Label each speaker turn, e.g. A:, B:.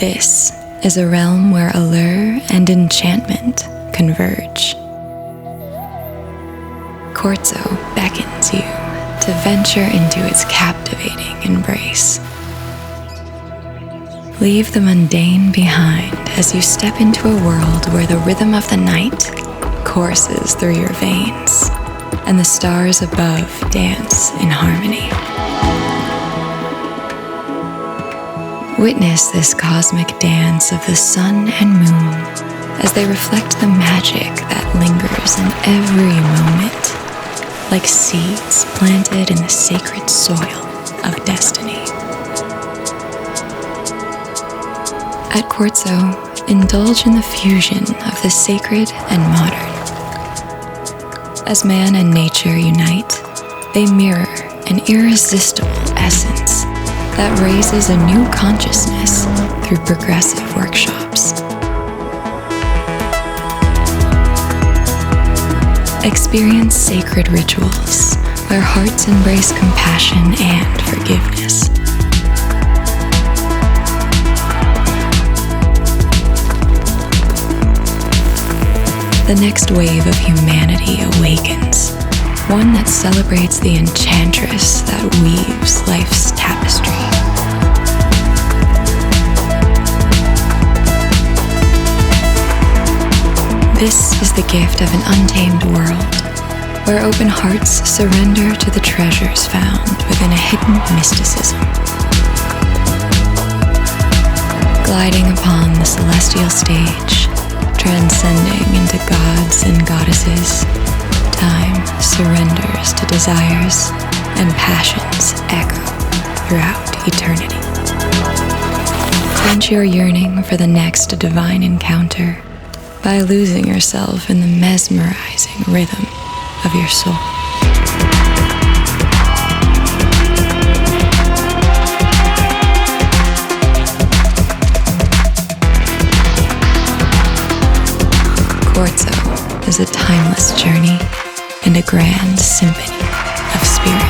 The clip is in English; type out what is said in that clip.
A: This is a realm where allure and enchantment converge. Quartzo beckons you to venture into its captivating embrace. Leave the mundane behind as you step into a world where the rhythm of the night courses through your veins and the stars above dance in harmony. Witness this cosmic dance of the sun and moon as they reflect the magic that lingers in every moment, like seeds planted in the sacred soil of destiny. At Quartzo, indulge in the fusion of the sacred and modern. As man and nature unite, they mirror an irresistible essence that raises a new consciousness through progressive workshops. Experience sacred rituals where hearts embrace compassion and forgiveness. The next wave of humanity awakens, one that celebrates the enchantress that weaves life's tapestry. This is the gift of an untamed world, where open hearts surrender to the treasures found within a hidden mysticism. Gliding upon the celestial stage, transcending into gods and goddesses, time surrenders to desires and passions echo throughout eternity. Quench your yearning for the next divine encounter by losing yourself in the mesmerizing rhythm of your soul. Quartzo is a timeless journey and a grand symphony of spirit.